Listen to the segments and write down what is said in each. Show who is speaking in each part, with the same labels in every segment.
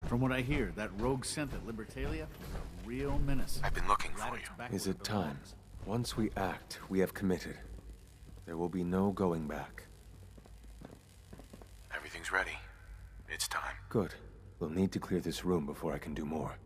Speaker 1: From what I hear, that rogue scent at Libertalia is a real menace.
Speaker 2: I've been looking for you.
Speaker 3: Is it time? Once we act, we have committed. There will be no going back.
Speaker 2: Everything's ready. It's time.
Speaker 3: Good. We'll need to clear this room before I can do more.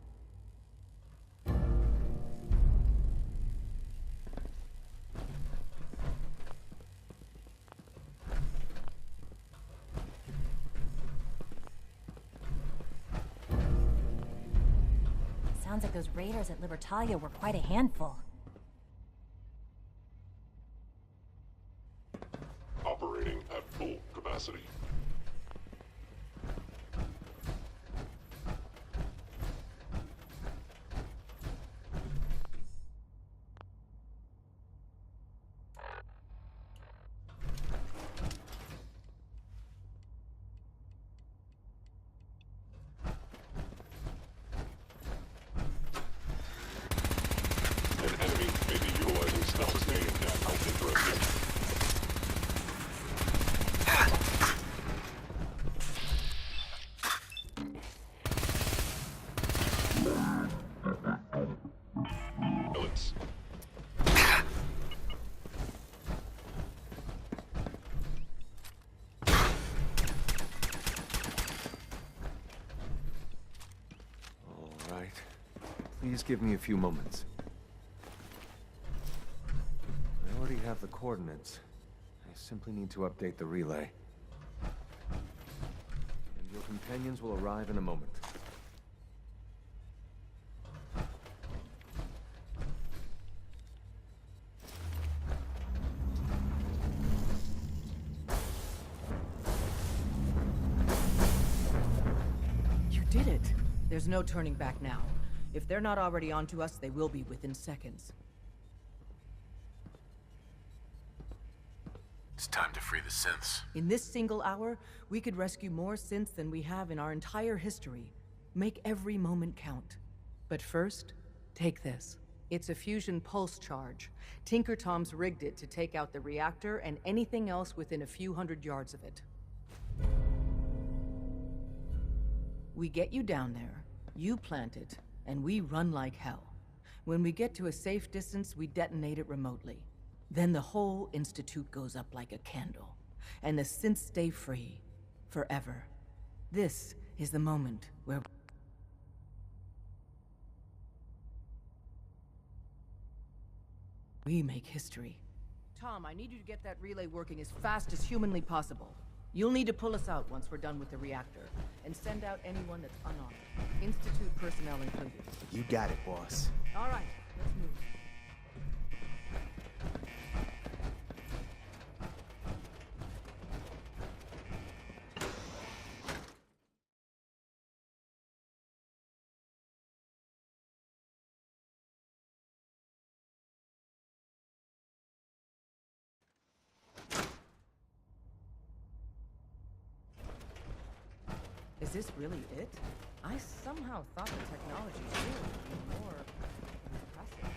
Speaker 4: Sounds like those raiders at Libertalia were quite a handful.
Speaker 5: Operating at full capacity. An enemy may be utilizing stealth aimed at Alpha. Alex.
Speaker 3: All right. Please give me a few moments. I already have the coordinates. I simply need to update the relay. And your companions will arrive in a moment.
Speaker 6: You did it! There's no turning back now. If they're not already onto us, they will be within seconds.
Speaker 2: It's time to free the synths.
Speaker 6: In this single hour, we could rescue more synths than we have in our entire history. Make every moment count. But first, take this. It's a fusion pulse charge. Tinker Tom's rigged it to take out the reactor and anything else within a few hundred yards of it. We get you down there, you plant it, and we run like hell. When we get to a safe distance, we detonate it remotely. Then the whole Institute goes up like a candle, and the synths stay free, forever. This is the moment where we make history. Tom, I need you to get that relay working as fast as humanly possible. You'll need to pull us out once we're done with the reactor, and send out anyone that's unarmed. Institute personnel included.
Speaker 7: You got it, boss.
Speaker 6: All right, let's move. Is this really it? I somehow thought the technology here would be more impressive.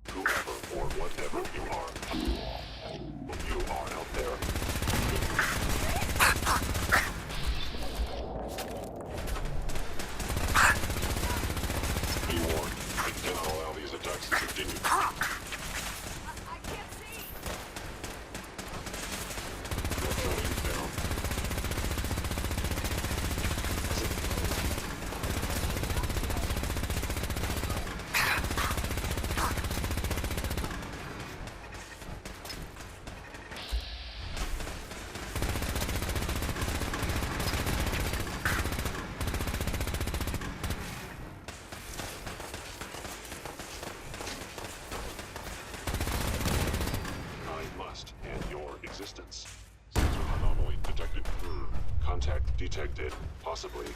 Speaker 5: Whoever or whatever you are out there. Be warned, I cannot allow these attacks to continue.
Speaker 8: I can't see!
Speaker 5: Your turret is down. I must end your existence. Sensor anomaly detected. Contact detected. Possibly.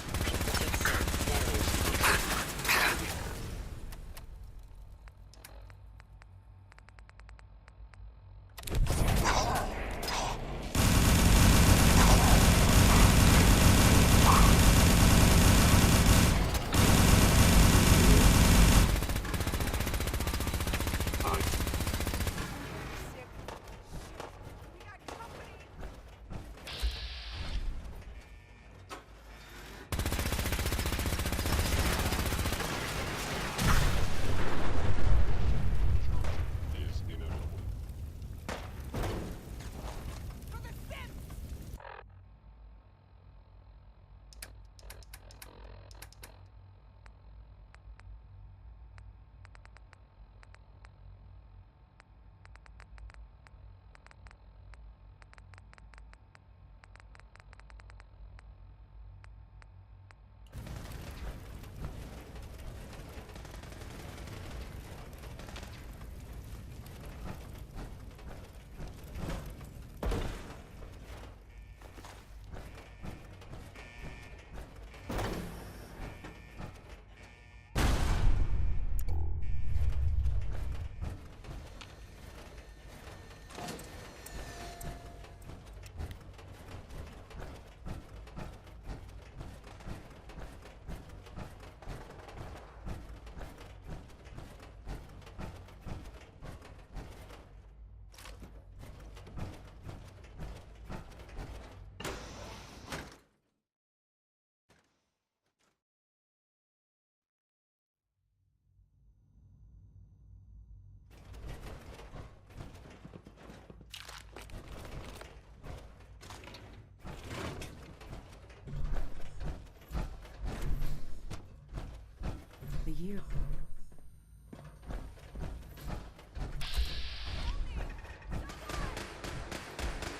Speaker 6: year.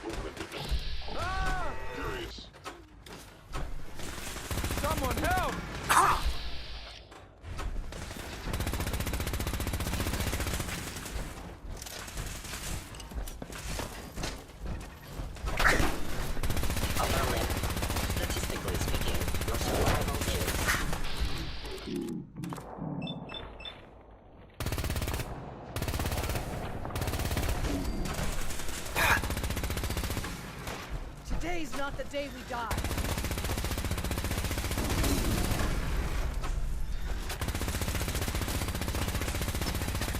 Speaker 5: Movement detected. Curious.
Speaker 3: Someone help!
Speaker 7: Alarming. Statistically speaking, your survival is...
Speaker 8: Today's not the day we die.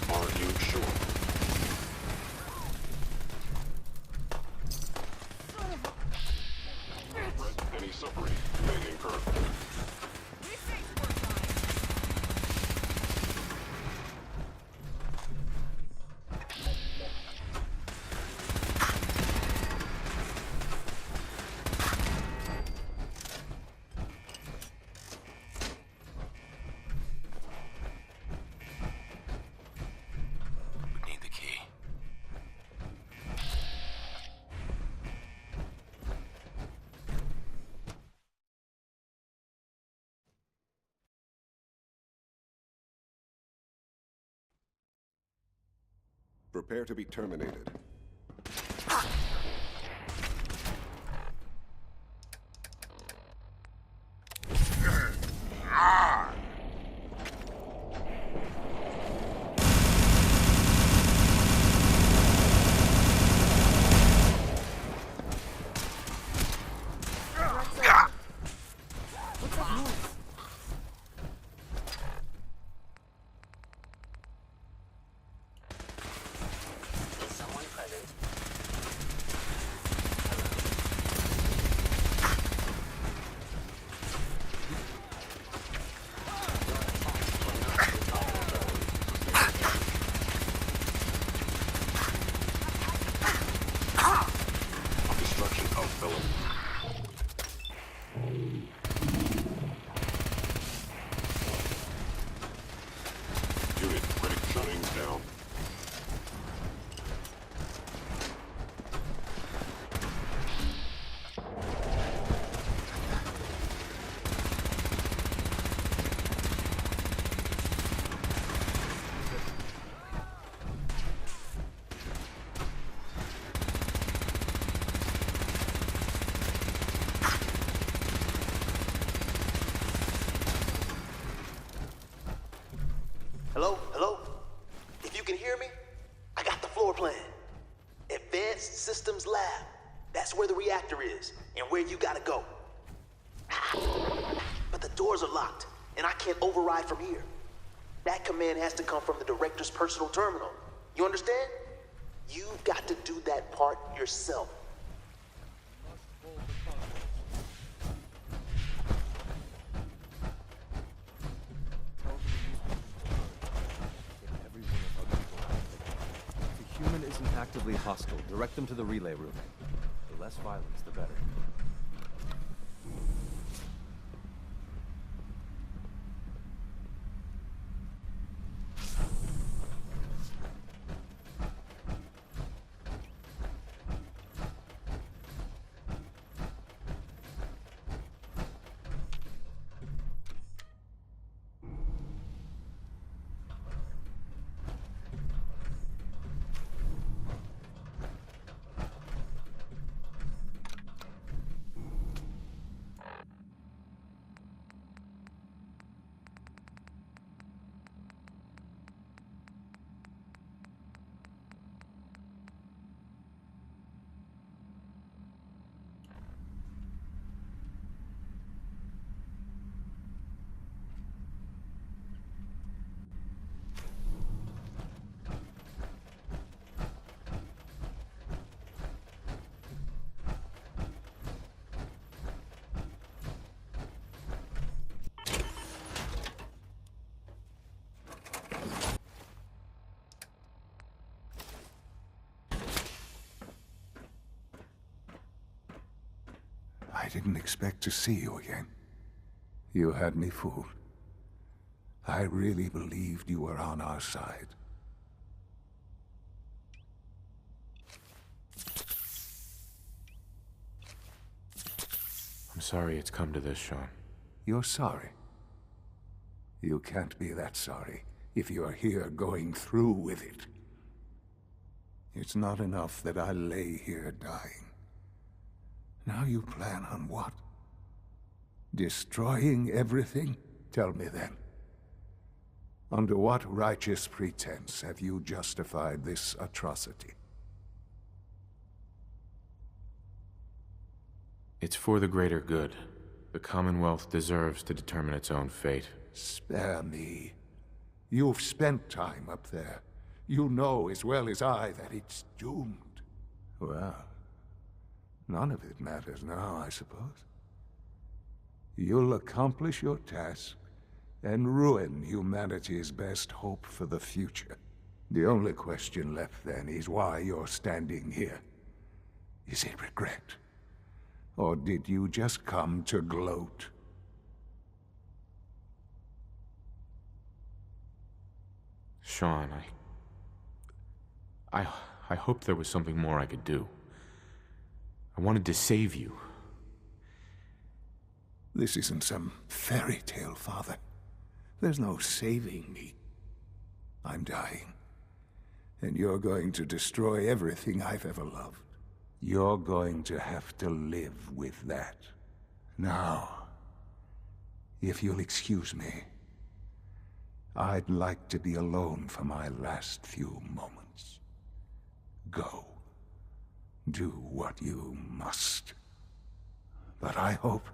Speaker 5: Are you sure? Rest any suffering may incur.
Speaker 8: This ain't worth mine.
Speaker 2: We need the key.
Speaker 5: Prepare to be terminated.
Speaker 8: What's that noise?
Speaker 7: Is someone present?
Speaker 5: Destruction of villain. Unit ready. Shutting down.
Speaker 9: Hello? Hello? If you can hear me, I got the floor plan. Advanced Systems Lab. That's where the reactor is, and where you gotta go. But the doors are locked, and I can't override from here. That command has to come from the director's personal terminal. You understand? You've got to do that part yourself.
Speaker 3: Every one of our people has it. If a human isn't actively hostile, direct them to the relay room. The less violence, the better.
Speaker 10: I didn't expect to see you again. You had me fooled. I really believed you were on our side.
Speaker 2: I'm sorry it's come to this, Sean.
Speaker 10: You're sorry? You can't be that sorry if you're here going through with it. It's not enough that I lay here dying. Now you plan on what? Destroying everything? Tell me then. Under what righteous pretense have you justified this atrocity?
Speaker 2: It's for the greater good. The Commonwealth deserves to determine its own fate.
Speaker 10: Spare me. You've spent time up there. You know as well as I that it's doomed. Well, none of it matters now, I suppose. You'll accomplish your task and ruin humanity's best hope for the future. The only question left then is why you're standing here. Is it regret? Or did you just come to gloat?
Speaker 2: Sean, I hoped there was something more I could do. I wanted to save you.
Speaker 10: This isn't some fairy tale, Father. There's no saving me. I'm dying. And you're going to destroy everything I've ever loved. You're going to have to live with that. Now, if you'll excuse me, I'd like to be alone for my last few moments. Go. Do what you must. But I hope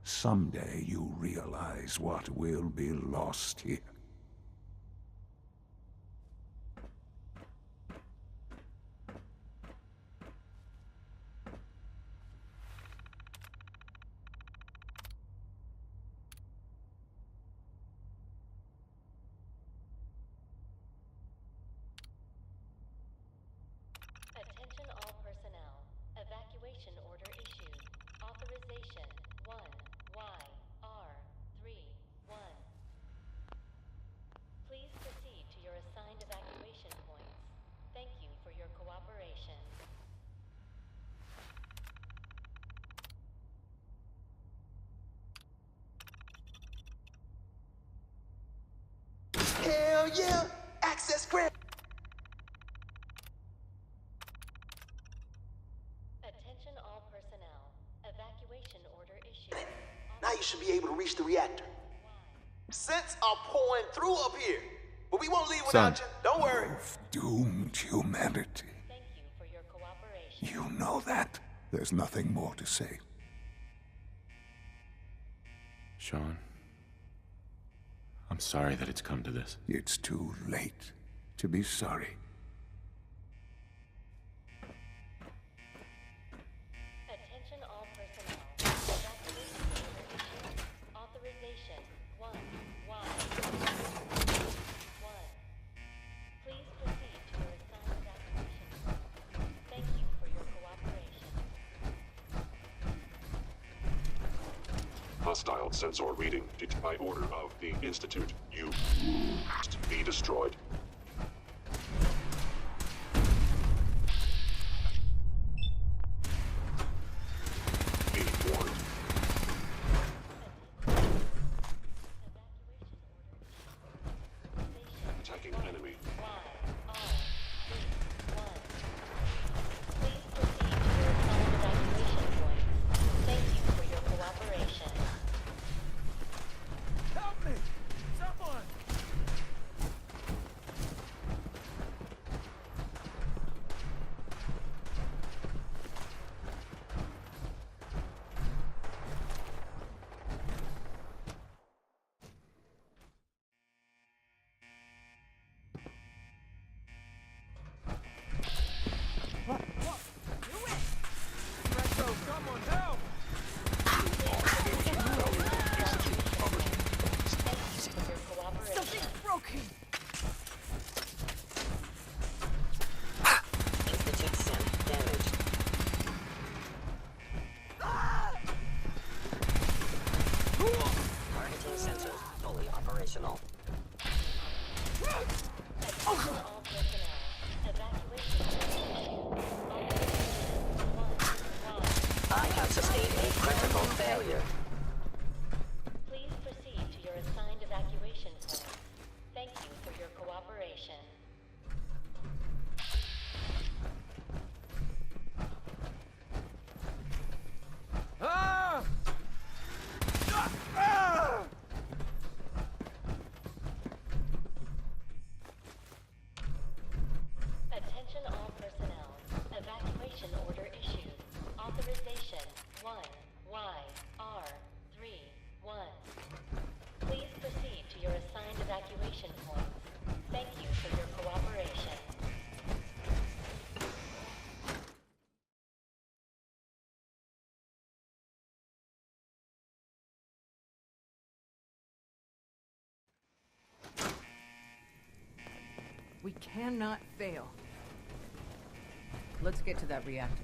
Speaker 10: someday you realize what will be lost here.
Speaker 11: Attention all personnel. Evacuation order issued. Authorization 1YR31. Please proceed to your assigned evacuation points. Thank you for your cooperation.
Speaker 9: Hell yeah! Access grant!
Speaker 11: Attention all personnel. Evacuation order issued.
Speaker 9: Now you should be able to reach the reactor. Scents are pouring through up here. But we won't leave without you. Don't worry.
Speaker 10: You've doomed humanity.
Speaker 11: Thank you for your cooperation.
Speaker 10: You know that. There's nothing more to say.
Speaker 2: Sean, I'm sorry that it's come to this.
Speaker 10: It's too late to be sorry.
Speaker 11: Attention all personnel. Evacuation order issued. Authorization 1Y1. Please proceed to your assigned evacuation point. Thank you for your cooperation.
Speaker 5: Hostile sensor reading by order of the Institute. You must be destroyed. Be warned. Attacking enemy.
Speaker 11: Please proceed to your assigned evacuation point. Thank you for your cooperation.
Speaker 1: Help me! Someone! Someone help!
Speaker 11: Your cooperation.
Speaker 8: Something's broken!
Speaker 7: Institute SIM damaged. Targeting sensors fully operational.
Speaker 11: All personnel. Evacuation
Speaker 7: I have sustained a critical failure.
Speaker 11: Please proceed to your assigned evacuation point. Thank you for your cooperation. Attention all personnel. Evacuation order issued. Authorization 1YR31. Please proceed to your assigned evacuation points. Thank you for your cooperation.
Speaker 6: We cannot fail. Let's get to that reactor.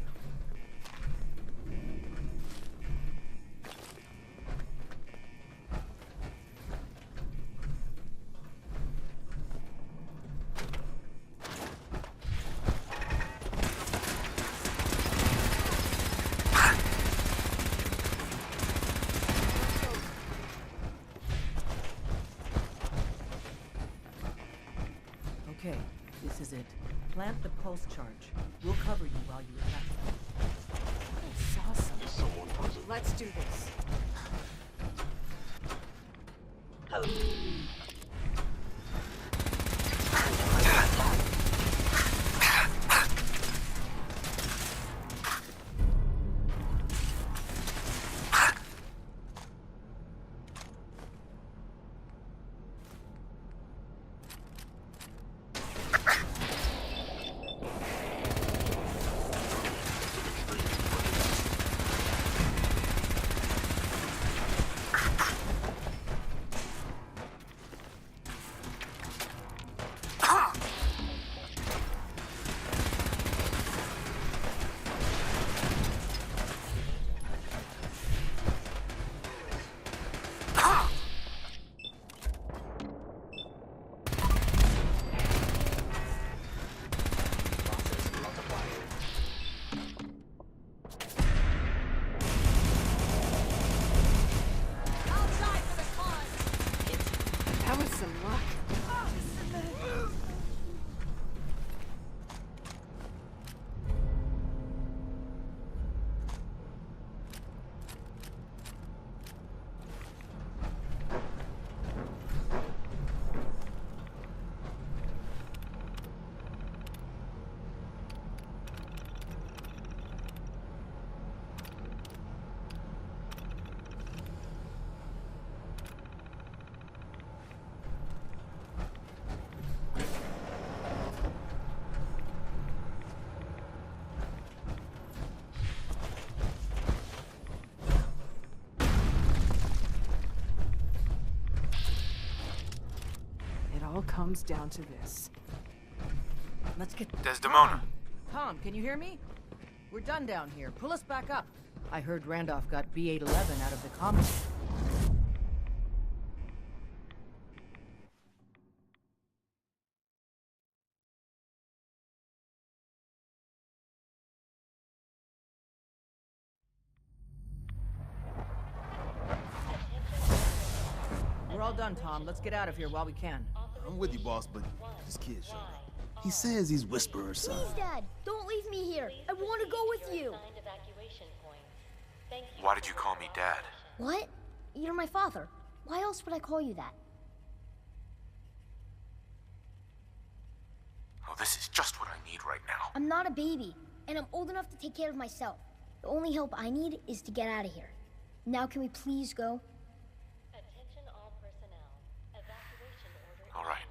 Speaker 6: Okay, this is it. Plant the pulse charge. We'll cover you while you attack them.
Speaker 8: It's awesome.
Speaker 5: Is someone present?
Speaker 8: Let's do this. That was some luck. It all comes down to this.
Speaker 6: Let's get...
Speaker 2: Desdemona.
Speaker 6: Tom, can you hear me? We're done down here. Pull us back up. I heard Randolph got B-811 out of the common. We're all done, Tom. Let's get out of here while we can.
Speaker 12: I'm with you, boss, but this kid showed up. He says he's Whisperer's son.
Speaker 13: Please, Dad, don't leave me here. I want to go with you.
Speaker 11: Assigned evacuation points. Thank you.
Speaker 2: Why did you call me Dad?
Speaker 13: What? You're my father. Why else would I call you that?
Speaker 2: Oh, this is just what I need right now.
Speaker 13: I'm not a baby, and I'm old enough to take care of myself. The only help I need is to get out of here. Now can we please go?
Speaker 11: Attention all personnel. Evacuation order.
Speaker 2: All right.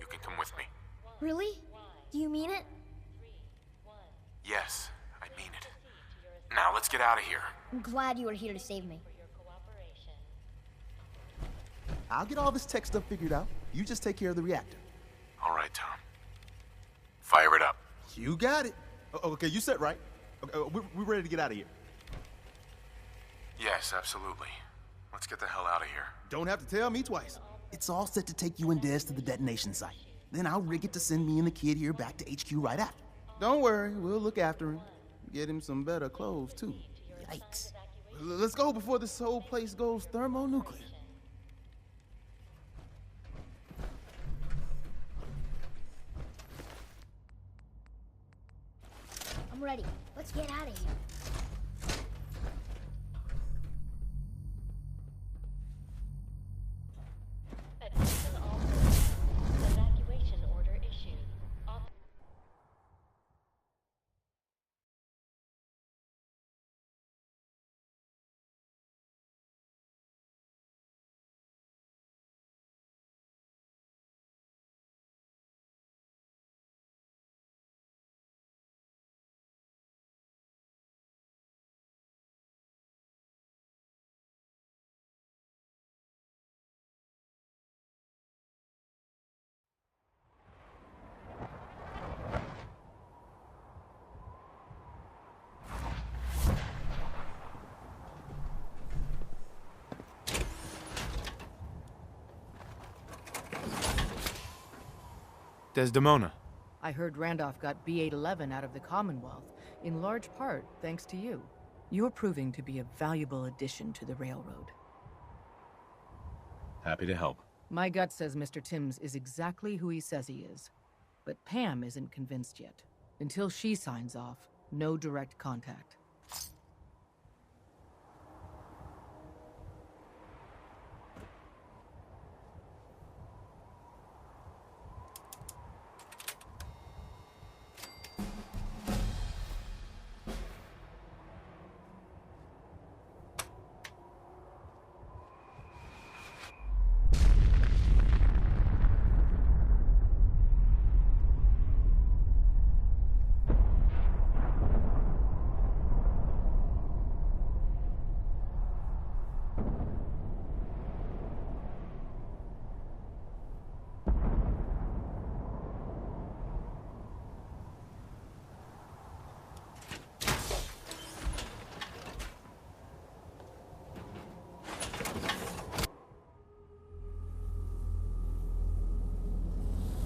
Speaker 2: You can come with me.
Speaker 13: Really? Do you mean it?
Speaker 2: Yes, I mean it. Now let's get out of here.
Speaker 13: I'm glad you were here to save me.
Speaker 12: I'll get all this tech stuff figured out. You just take care of the reactor.
Speaker 2: All right, Tom. Fire it up.
Speaker 12: You got it. Okay, you set right. Okay, we're ready to get out of here.
Speaker 2: Yes, absolutely. Let's get the hell out of here.
Speaker 12: Don't have to tell me twice. It's all set to take you and Des to the detonation site. Then I'll rig it to send me and the kid here back to HQ right after. Don't worry, we'll look after him. Get him some better clothes, too. Yikes. Let's go before this whole place goes thermonuclear.
Speaker 13: I'm ready. Let's get out of here.
Speaker 11: Attention all personnel. Evacuation order issued.
Speaker 2: Desdemona.
Speaker 6: I heard Randolph got B-811 out of the Commonwealth, in large part thanks to you. You're proving to be a valuable addition to the railroad.
Speaker 2: Happy to help.
Speaker 6: My gut says Mr. Timms is exactly who he says he is. But Pam isn't convinced yet. Until she signs off, no direct contact.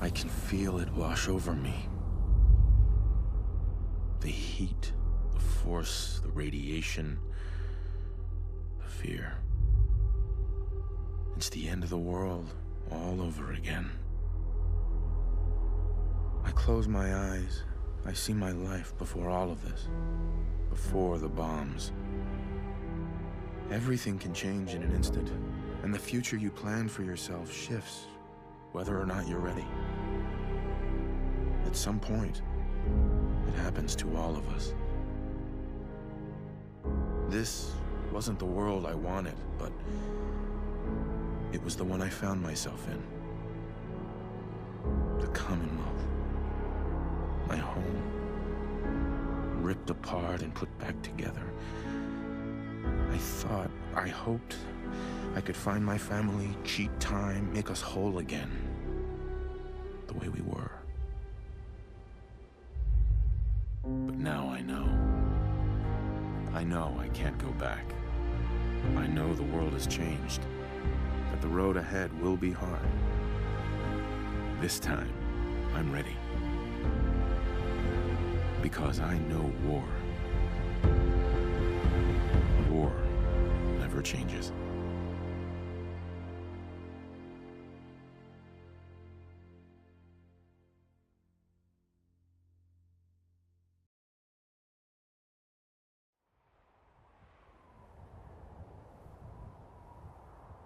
Speaker 2: I can feel it wash over me. The heat, the force, the radiation, the fear. It's the end of the world all over again. I close my eyes. I see my life before all of this. Before the bombs. Everything can change in an instant, and the future you plan for yourself shifts, whether or not you're ready. At some point, it happens to all of us. This wasn't the world I wanted, but it was the one I found myself in. The Commonwealth. My home. Ripped apart and put back together. I hoped I could find my family, cheat time, make us whole again. The way we were. But now I know. I know I can't go back. I know the world has changed. That the road ahead will be hard. This time, I'm ready. Because I know war. War never changes.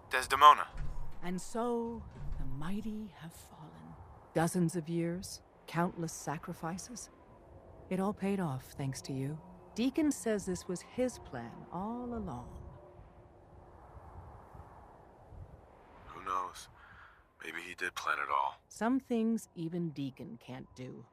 Speaker 2: Desdemona.
Speaker 6: And so, the mighty have fallen. Dozens of years, countless sacrifices. It all paid off thanks to you. Deacon says this was his plan all along.
Speaker 2: Who knows? Maybe he did plan it all.
Speaker 6: Some things even Deacon can't do.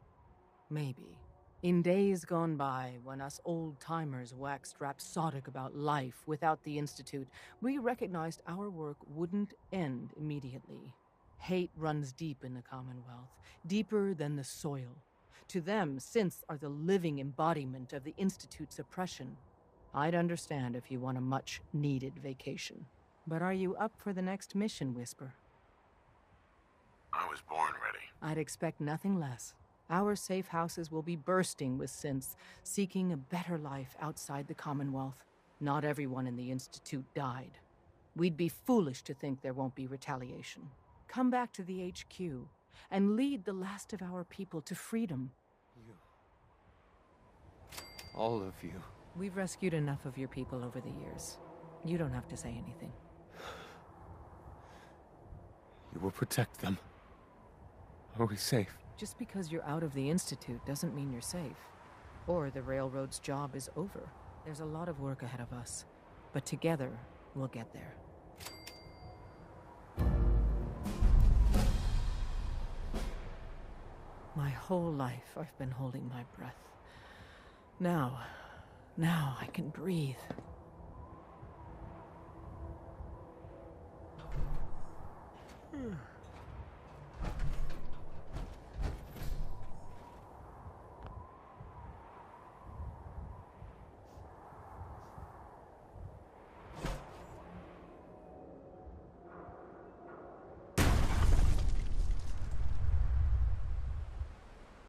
Speaker 6: Maybe. In days gone by, when us old-timers waxed rhapsodic about life without the Institute, we recognized our work wouldn't end immediately. Hate runs deep in the Commonwealth, deeper than the soil. To them, synths are the living embodiment of the Institute's oppression. I'd understand if you want a much-needed vacation. But are you up for the next mission, Whisper? I'd expect nothing less. Our safe houses will be bursting with synths, seeking a better life outside the Commonwealth. Not everyone in the Institute died. We'd be foolish to think there won't be retaliation. Come back to the HQ and lead the last of our people to freedom.
Speaker 3: All of you.
Speaker 6: We've rescued enough of your people over the years. You don't have to say anything.
Speaker 3: You will protect them. Are we safe?
Speaker 6: Just because you're out of the Institute doesn't mean you're safe. Or the Railroad's job is over. There's a lot of work ahead of us. But together, we'll get there. My whole life, I've been holding my breath. Now I can breathe.